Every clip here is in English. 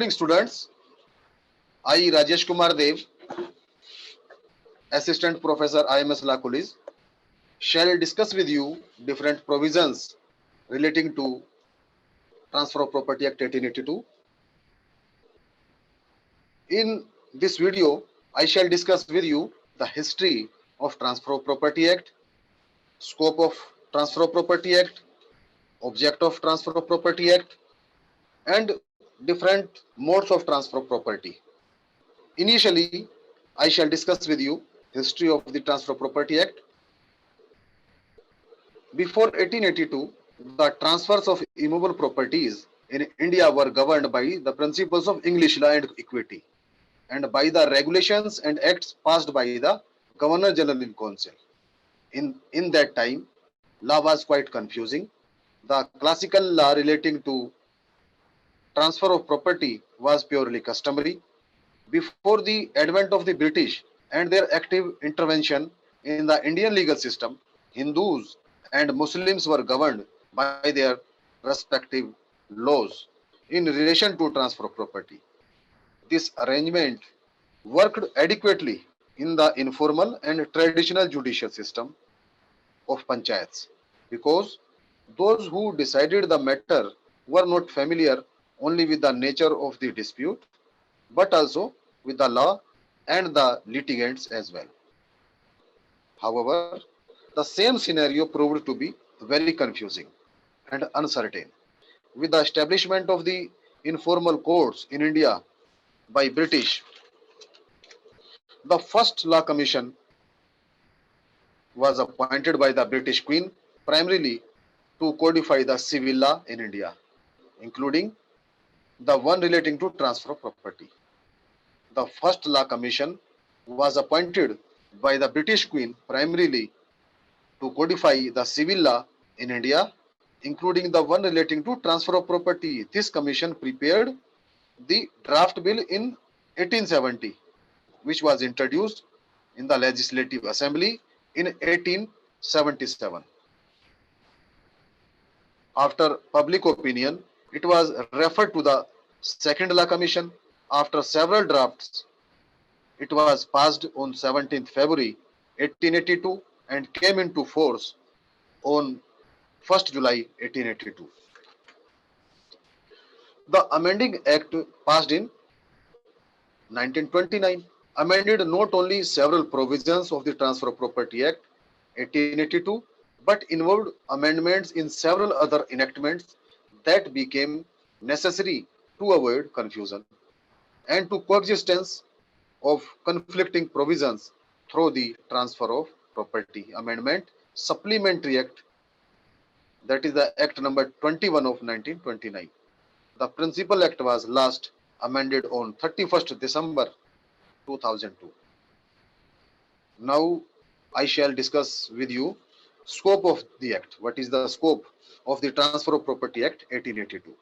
morning, students. I, Rajesh Kumar Dev, Assistant Professor IMS Law College, shall discuss with you different provisions relating to Transfer of Property Act 1882. In this video, I shall discuss with you the history of Transfer of Property Act, scope of Transfer of Property Act, object of Transfer of Property Act, and different modes of transfer of property. Initially, I shall discuss with you history of the Transfer of Property Act. Before 1882, the transfers of immovable properties in India were governed by the principles of English law and equity, and by the regulations and acts passed by the Governor General in Council. In that time, law was quite confusing. The classical law relating to transfer of property was purely customary. Before the advent of the British and their active intervention in the Indian legal system, Hindus and Muslims were governed by their respective laws in relation to transfer of property. This arrangement worked adequately in the informal and traditional judicial system of panchayats because those who decided the matter were not familiar only with the nature of the dispute but also with the law and the litigants as well. However, the same scenario proved to be very confusing and uncertain. With the establishment of the informal courts in India by British, the first law commission was appointed by the British Queen primarily to codify the civil law in India, including the one relating to transfer of property. The first law commission was appointed by the British Queen primarily to codify the civil law in India, including the one relating to transfer of property. This commission prepared the draft bill in 1870, which was introduced in the Legislative Assembly in 1877. After public opinion, it was referred to the Second Law Commission. After several drafts, it was passed on 17th February 1882 and came into force on 1st July 1882. The amending act passed in 1929 amended not only several provisions of the Transfer of Property Act 1882 but involved amendments in several other enactments that became necessary to avoid confusion and to coexistence of conflicting provisions through the Transfer of Property Amendment Supplementary Act, that is the Act number 21 of 1929. The principal act was last amended on 31st December 2002. Now I shall discuss with you scope of the act. What is the scope of the Transfer of Property Act 1882?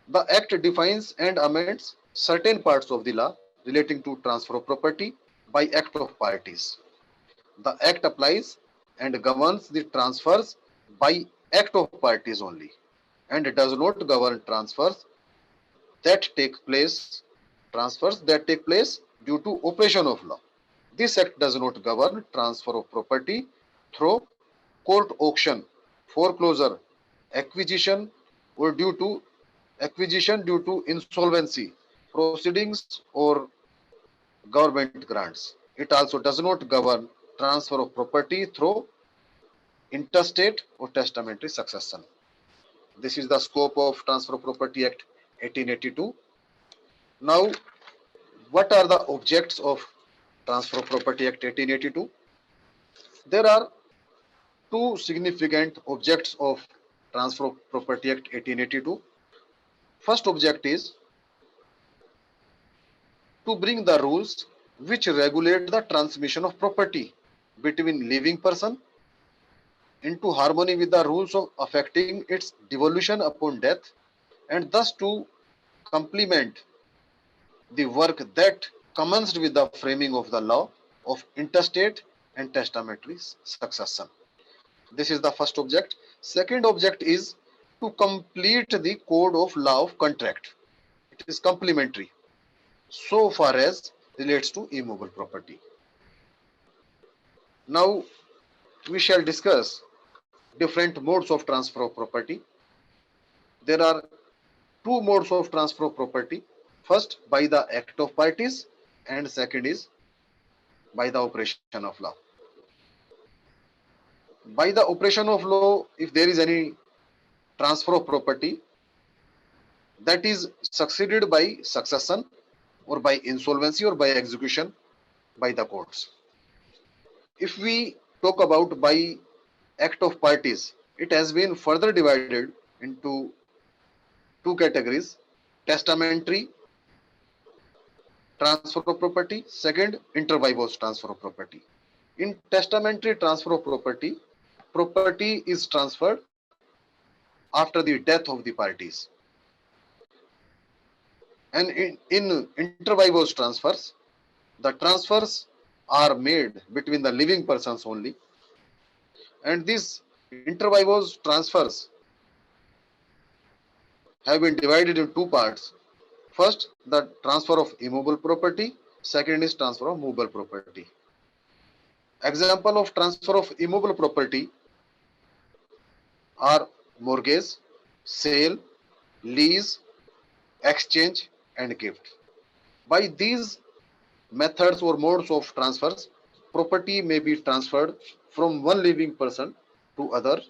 The act defines and amends certain parts of the law relating to transfer of property by act of parties. The act applies and governs the transfers by act of parties only and does not govern transfers that take place due to operation of law. This act does not govern transfer of property through court auction, foreclosure, acquisition or acquisition due to insolvency proceedings or government grants. It also does not govern transfer of property through intestate or testamentary succession. This is the scope of Transfer of Property Act 1882. Now, what are the objects of Transfer of Property Act 1882? There are two significant objects of Transfer of Property Act 1882. First object is to bring the rules which regulate the transmission of property between living person into harmony with the rules of affecting its devolution upon death, and thus to complement the work that commenced with the framing of the law of intestate and testamentary succession. This is the first object. Second object is to complete the code of law of contract. it is complementary so far as relates to immovable property. Now we shall discuss different modes of transfer of property. There are two modes of transfer of property. First, by the act of parties, and second is by the operation of law. By the operation of law, if there is any transfer of property that is succeeded by succession or by insolvency or by execution by the courts. If we talk about by act of parties, it has been further divided into two categories: testamentary transfer of property, second inter vivos transfer of property. In testamentary transfer of property, property is transferred after the death of the parties. And in inter vivos transfers, the transfers are made between the living persons only. And these inter vivos transfers have been divided in two parts. First, the transfer of immovable property. Second is transfer of movable property. Example of transfer of immovable property are mortgage, sale, lease, exchange, and gift. By these methods or modes of transfers, property may be transferred from one living person to other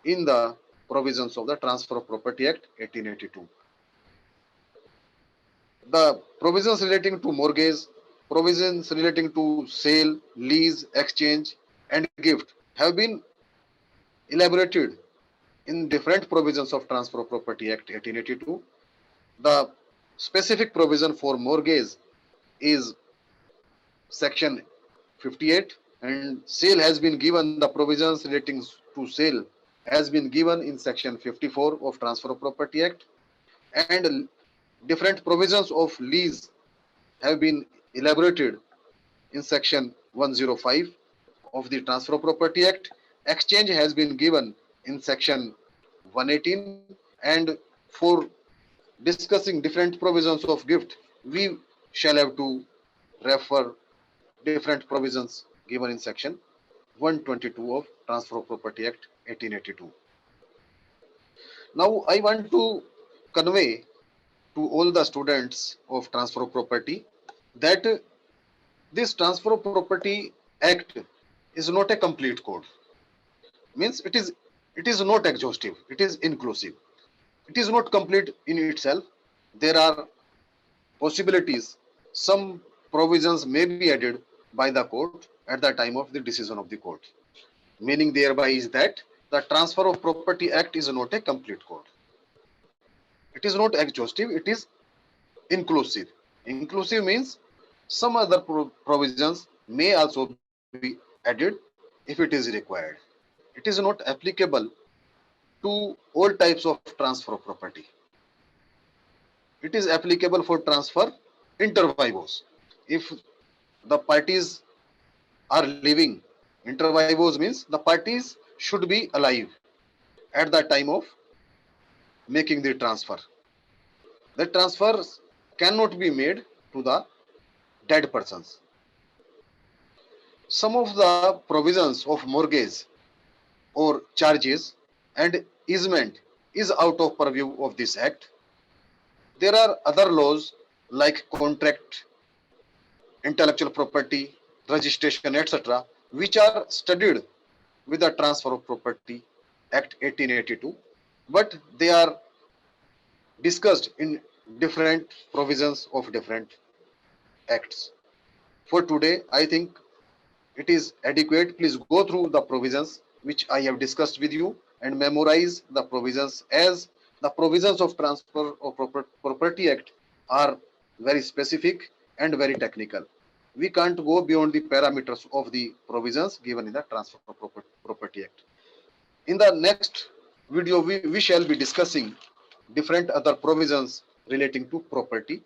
in the provisions of the Transfer of Property Act 1882. The provisions relating to mortgage, provisions relating to sale, lease, exchange, and gift have been elaborated in different provisions of Transfer of Property Act 1882. The specific provision for mortgage is section 58, and sale has been given, the provisions relating to sale has been given in section 54 of Transfer of Property Act, and different provisions of lease have been elaborated in section 105 of the Transfer of Property Act. Exchange has been given in section 118, and for discussing different provisions of gift, we shall have to refer different provisions given in section 122 of Transfer of Property Act 1882. Now I want to convey to all the students of Transfer of Property that this Transfer of Property Act is not a complete code. Means it is not exhaustive, it is inclusive. It is not complete in itself. There are possibilities. Some provisions may be added by the court at the time of the decision of the court. Meaning thereby is that the Transfer of Property Act is not a complete code. It is not exhaustive, it is inclusive. Inclusive means some other provisions may also be added if it is required. It is not applicable to all types of transfer of property. It is applicable for transfer inter vivos. If the parties are living, inter vivos means the parties should be alive at the time of making the transfer. The transfers cannot be made to the dead persons. Some of the provisions of mortgage or charges and easement is out of purview of this act. There are other laws like contract, intellectual property, registration, etc., which are studied with the Transfer of Property Act 1882, but they are discussed in different provisions of different acts. For today, I think it is adequate. Please go through the provisions which I have discussed with you and memorize the provisions, as the provisions of Transfer of Property Act are very specific and very technical. We can't go beyond the parameters of the provisions given in the Transfer of Property Act. In the next video, we shall be discussing different other provisions relating to property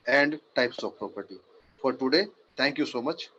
and types of property. For today, thank you so much.